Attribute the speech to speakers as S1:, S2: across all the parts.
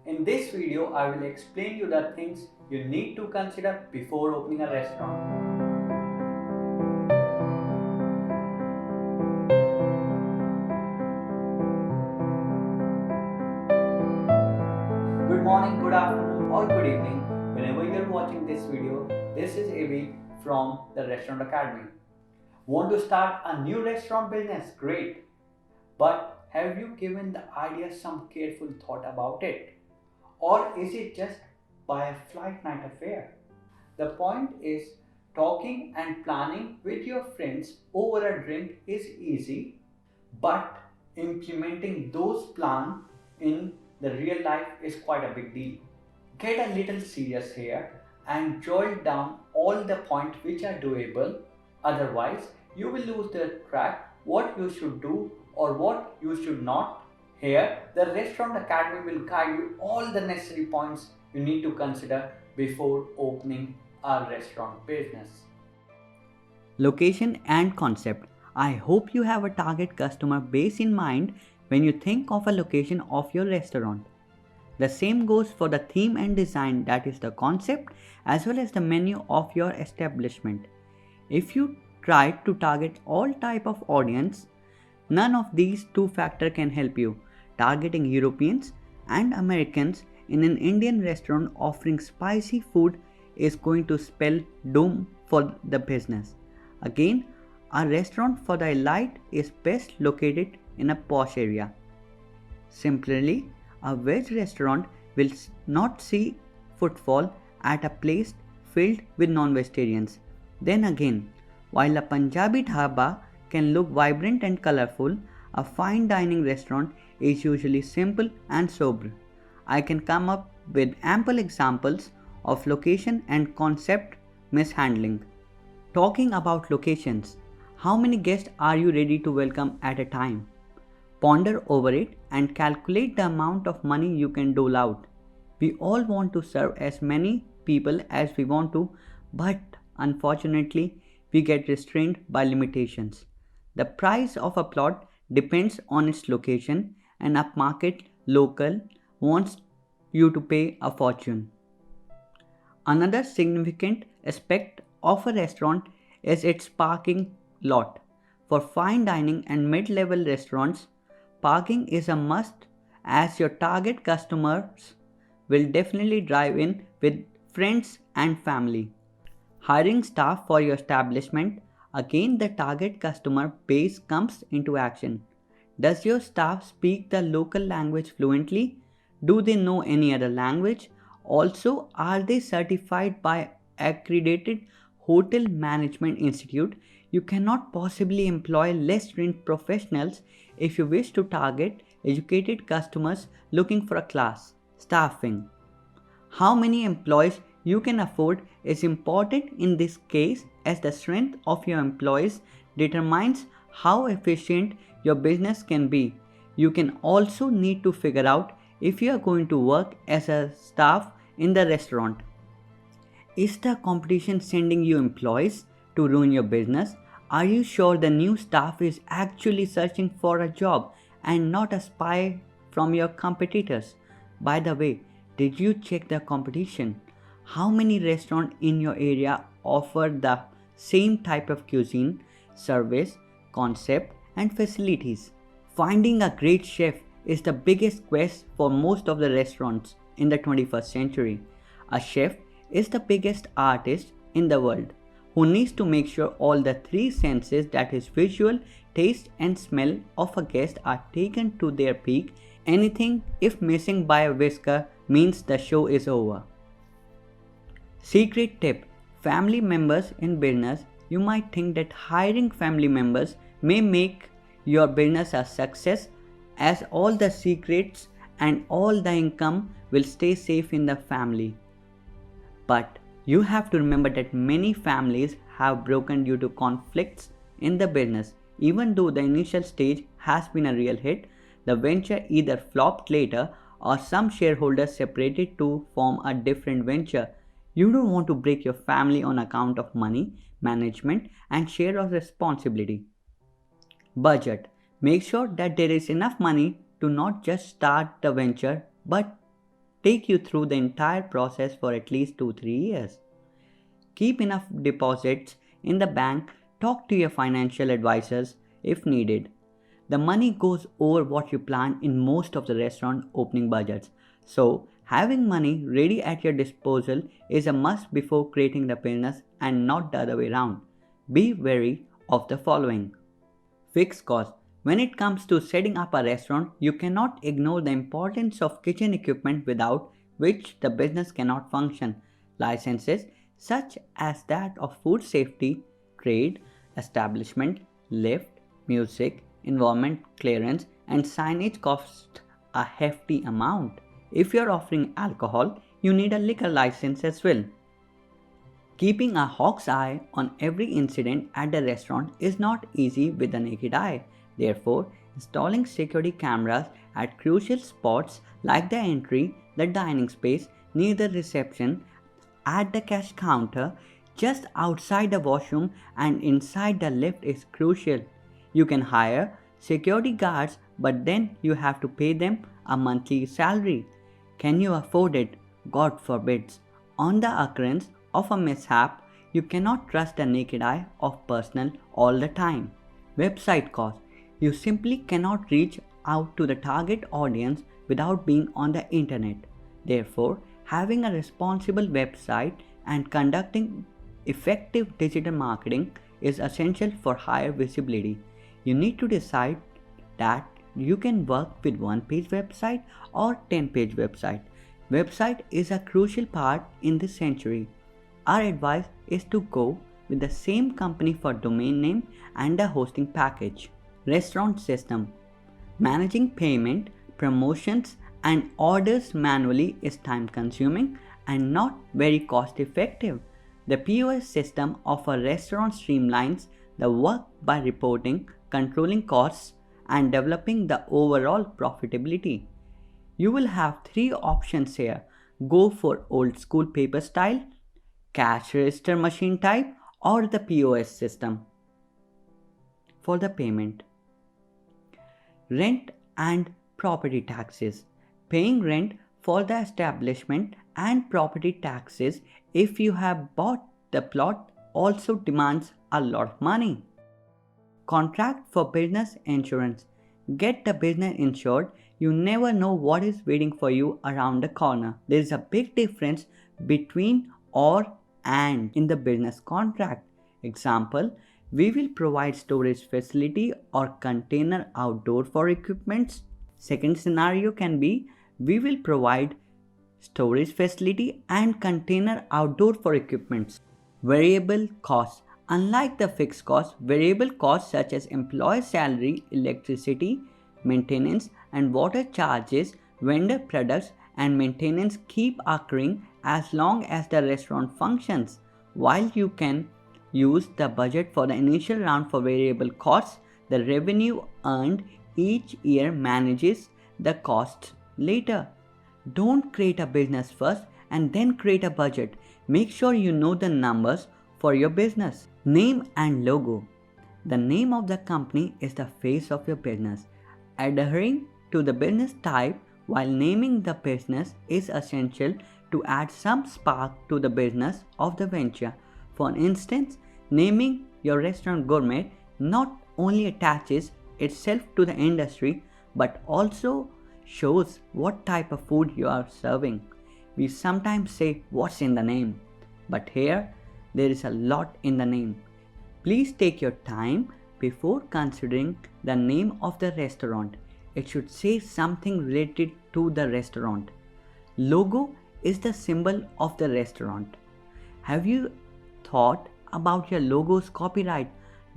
S1: In this video, I will explain you the things you need to consider before opening a restaurant. Good morning, good afternoon, or good evening. Whenever you're watching this video, this is Avi from the Restaurant Academy. Want to start a new restaurant business? Great. But have you given the idea some careful thought about it? Or is it just by a flight night affair? The point is, talking and planning with your friends over a drink is easy, but implementing those plans in the real life is quite a big deal. Get a little serious here and jot down all the points which are doable, otherwise you will lose the track what you should do or what you should not. Here, the Restaurant Academy will guide you all the necessary points you need to consider before opening a restaurant business.
S2: Location and concept. I hope you have a target customer base in mind when you think of a location of your restaurant. The same goes for the theme and design, that is the concept, as well as the menu of your establishment. If you try to target all type of audience, none of these two factors can help you. Targeting Europeans and Americans in an Indian restaurant offering spicy food is going to spell doom for the business. Again, a restaurant for the elite is best located in a posh area. Similarly, a veg restaurant will not see footfall at a place filled with non-vegetarians. Then again, while a Punjabi dhaba can look vibrant and colorful, a fine dining restaurant is usually simple and sober. I can come up with ample examples of location and concept mishandling. Talking about locations, how many guests are you ready to welcome at a time? Ponder over it and calculate the amount of money you can dole out. We all want to serve as many people as we want to, but unfortunately, we get restrained by limitations. The price of a plot depends on its location, and upmarket local wants you to pay a fortune. Another significant aspect of a restaurant is its parking lot. For fine dining and mid-level restaurants, parking is a must as your target customers will definitely drive in with friends and family. Hiring staff for your establishment, again the target customer base comes into action. Does your staff speak the local language fluently? Do they know any other language? Also, are they certified by accredited hotel management institute? You cannot possibly employ less trained professionals if you wish to target educated customers looking for a class. Staffing. How many employees you can afford is important in this case, as the strength of your employees determines how efficient your business can be. You can also need to figure out if you are going to work as a staff in the restaurant. Is the competition sending you employees to ruin your business? Are you sure the new staff is actually searching for a job and not a spy from your competitors? By the way, did you check the competition? How many restaurants in your area offer the same type of cuisine, service, concept, and facilities? Finding a great chef is the biggest quest for most of the restaurants in the 21st century. A chef is the biggest artist in the world who needs to make sure all the three senses, that is visual, taste and smell of a guest, are taken to their peak. Anything if missing by a whisker means the show is over. Secret tip: family members in business. You might think that hiring family members may make your business a success, as all the secrets and all the income will stay safe in the family. But you have to remember that many families have broken due to conflicts in the business. Even though the initial stage has been a real hit, the venture either flopped later or some shareholders separated to form a different venture. You don't want to break your family on account of money, management, and share of responsibility. Budget. Make sure that there is enough money to not just start the venture but take you through the entire process for at least 2-3 years. Keep enough deposits in the bank, talk to your financial advisors if needed. The money goes over what you plan in most of the restaurant opening budgets. So, having money ready at your disposal is a must before creating the business and not the other way around. Be wary of the following. Fixed costs. When it comes to setting up a restaurant, you cannot ignore the importance of kitchen equipment without which the business cannot function. Licenses such as that of food safety, trade, establishment, lift, music, environment clearance, and signage cost a hefty amount. If you are offering alcohol, you need a liquor license as well. Keeping a hawk's eye on every incident at the restaurant is not easy with the naked eye. Therefore, installing security cameras at crucial spots like the entry, the dining space, near the reception, at the cash counter, just outside the washroom, and inside the lift is crucial. You can hire security guards, but then you have to pay them a monthly salary. Can you afford it? God forbids. On the occurrence of a mishap, you cannot trust the naked eye of personnel all the time. Website costs. You simply cannot reach out to the target audience without being on the internet. Therefore, having a responsible website and conducting effective digital marketing is essential for higher visibility. You need to decide that you can work with one-page website or 10-page website. Website is a crucial part in this century. Our advice is to go with the same company for domain name and a hosting package. Restaurant system. Managing payment, promotions, and orders manually is time consuming and not very cost effective. The POS system of a restaurant streamlines the work by reporting, controlling costs, and developing the overall profitability. You will have 3 options here. Go for old school paper style, cash register machine type, or the POS system. For the payment. Rent and property taxes. Paying rent for the establishment and property taxes if you have bought the plot also demands a lot of money. Contract for business insurance. Get the business insured. You never know what is waiting for you around the corner. There is a big difference between or and in the business contract. Example, we will provide storage facility or container outdoor for equipments. Second scenario can be we will provide storage facility and container outdoor for equipments. Variable costs. Unlike the fixed costs, variable costs such as employee salary, electricity, maintenance, and water charges, vendor products, and maintenance keep occurring as long as the restaurant functions. While you can use the budget for the initial round for variable costs, the revenue earned each year manages the costs later. Don't create a business first and then create a budget. Make sure you know the numbers for your business. Name and logo. The name of the company is the face of your business. Adhering to the business type while naming the business is essential to add some spark to the business of the venture. For instance, naming your restaurant gourmet not only attaches itself to the industry but also shows what type of food you are serving. We sometimes say what's in the name, but here there is a lot in the name. Please take your time before considering the name of the restaurant. It should say something related to the restaurant. Logo is the symbol of the restaurant. Have you thought about your logo's copyright?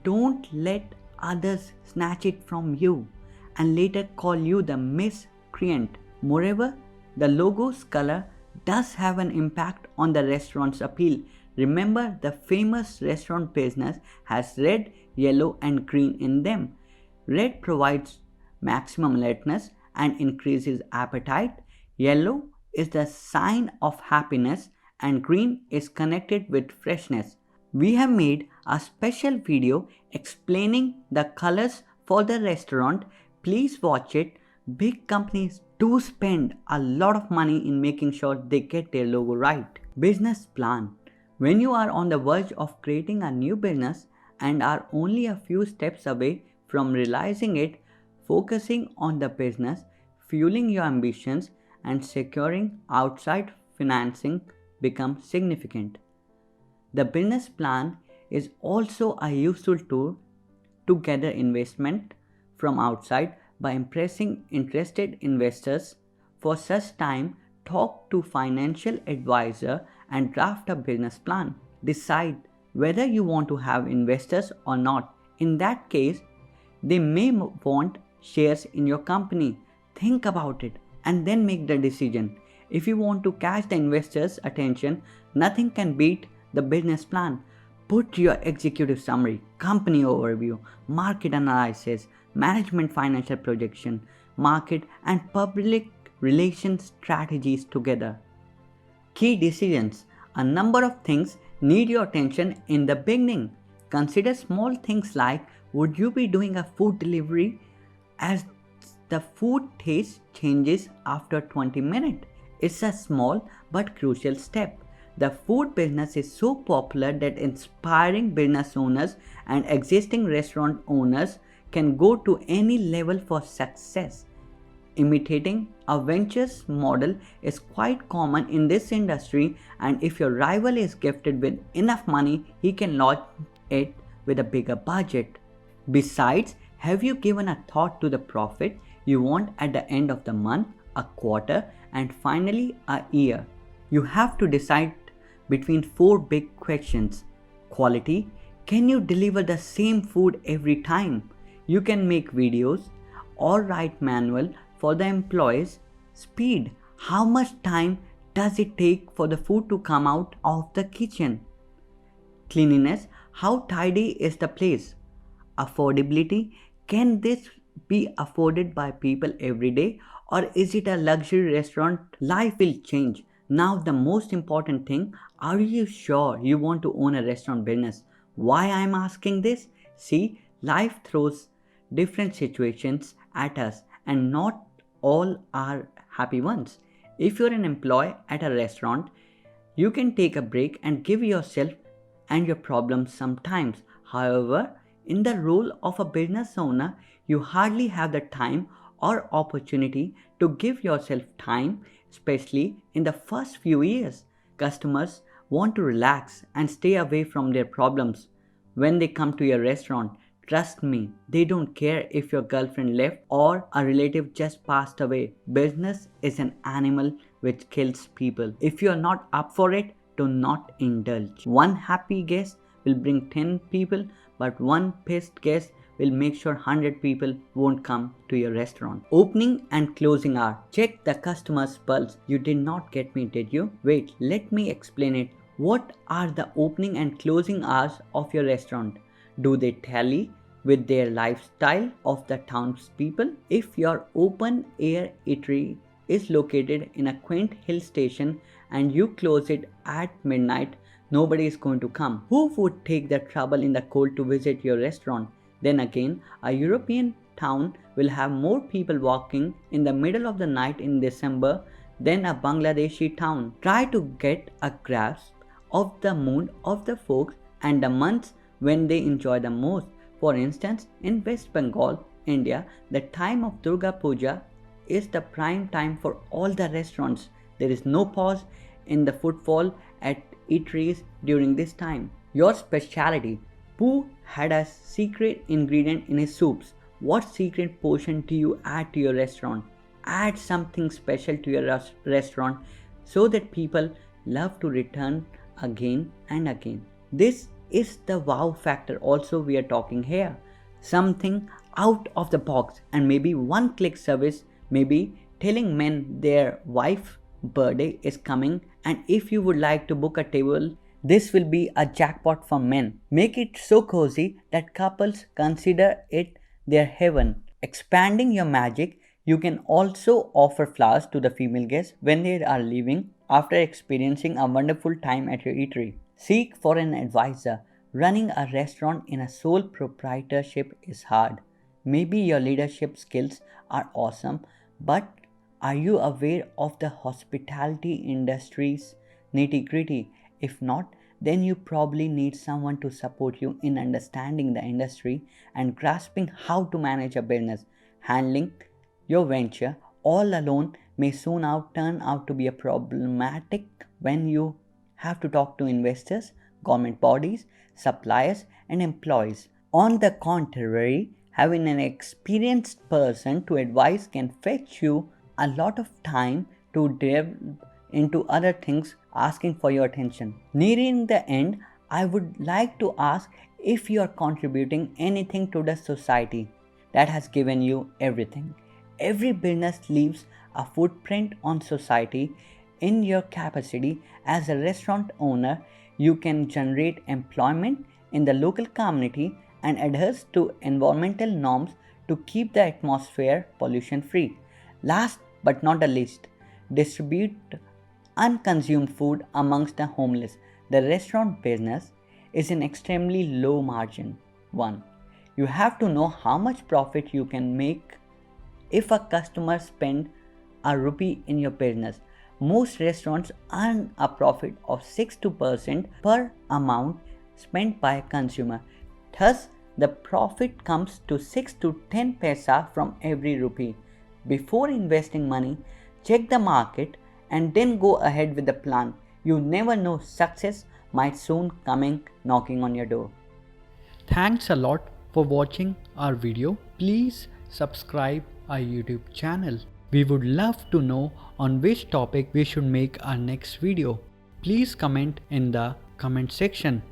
S2: Don't let others snatch it from you and later call you the miscreant. Moreover, the logo's color does have an impact on the restaurant's appeal. Remember, the famous restaurant business has red, yellow, and green in them. Red provides maximum alertness and increases appetite. Yellow is the sign of happiness, and green is connected with freshness. We have made a special video explaining the colors for the restaurant. Please watch it. Big companies do spend a lot of money in making sure they get their logo right. Business plan. When you are on the verge of creating a new business and are only a few steps away from realizing it, focusing on the business, fueling your ambitions, and securing outside financing becomes significant. The business plan is also a useful tool to gather investment from outside by impressing interested investors. For such time, talk to financial advisor and draft a business plan. Decide whether you want to have investors or not. In that case, they may want shares in your company. Think about it and then make the decision. If you want to catch the investors' attention, nothing can beat the business plan. Put your executive summary, company overview, market analysis, management financial projection, market and public relations strategies together. Key decisions. A number of things need your attention in the beginning. Consider small things like, would you be doing a food delivery as the food taste changes after 20 minutes? It's a small but crucial step. The food business is so popular that inspiring business owners and existing restaurant owners can go to any level for success. Imitating a venture's model is quite common in this industry, and if your rival is gifted with enough money, he can launch it with a bigger budget. Besides, have you given a thought to the profit you want at the end of the month, a quarter, and finally a year? You have to decide between four big questions. Quality. Can you deliver the same food every time? You can make videos or write manual for the employees. Speed. How much time does it take for the food to come out of the kitchen? Cleanliness. How tidy is the place? Affordability. Can this be afforded by people every day, or is it a luxury restaurant? Life will change. Now the most important thing, are you sure you want to own a restaurant business? Why I am asking this? See, life throws different situations at us and not all are happy ones. If you're an employee at a restaurant, you can take a break and give yourself and your problems sometimes. However, in the role of a business owner, you hardly have the time or opportunity to give yourself time, especially in the first few years. Customers want to relax and stay away from their problems when they come to your restaurant. Trust me, they don't care if your girlfriend left or a relative just passed away. Business is an animal which kills people. If you are not up for it, do not indulge. One happy guest will bring 10 people, but one pissed guest will make sure 100 people won't come to your restaurant. Opening and closing hour. Check the customer's pulse. You did not get me, did you? Wait, let me explain it. What are the opening and closing hours of your restaurant? Do they tally with their lifestyle of the townspeople? If your open air eatery is located in a quaint hill station and you close it at midnight, nobody is going to come. Who would take the trouble in the cold to visit your restaurant? Then again, a European town will have more people walking in the middle of the night in December than a Bangladeshi town. Try to get a grasp of the mood of the folks and the months when they enjoy the most. For instance, in West Bengal, India, the time of Durga Puja is the prime time for all the restaurants. There is no pause in the footfall at eateries during this time. Your speciality. Pooh had a secret ingredient in his soups. What secret potion do you add to your restaurant? Add something special to your restaurant so that people love to return again and again. This is the wow factor also we are talking here. Something out of the box, and maybe one click service, maybe telling men their wife's birthday is coming and if you would like to book a table, this will be a jackpot for men. Make it so cozy that couples consider it their heaven. Expanding your magic, you can also offer flowers to the female guests when they are leaving after experiencing a wonderful time at your eatery. Seek for an advisor. Running a restaurant in a sole proprietorship is hard. Maybe your leadership skills are awesome, But are you aware of the hospitality industry's nitty-gritty? If not, then you probably need someone to support you in understanding the industry and grasping how to manage a business. Handling your venture all alone may soon turn out to be a problematic when you have to talk to investors, government bodies, suppliers, and employees. On the contrary, having an experienced person to advise can fetch you a lot of time to delve into other things asking for your attention. Nearing the end, I would like to ask if you are contributing anything to the society that has given you everything. Every business leaves a footprint on society. In your capacity as a restaurant owner, you can generate employment in the local community and adhere to environmental norms to keep the atmosphere pollution free. Last but not the least, distribute unconsumed food amongst the homeless. The restaurant business is an extremely low margin one. You have to know how much profit you can make if a customer spends a rupee in your business. Most restaurants earn a profit of 6 to percent per amount spent by a consumer. Thus, the profit comes to 6 to 10 paisa from every rupee. Before investing money, check the market and then go ahead with the plan. You never know, success might soon coming knocking on your door.
S3: Thanks a lot for watching our video. Please subscribe our YouTube channel. We would love to know on which topic we should make our next video. Please comment in the comment section.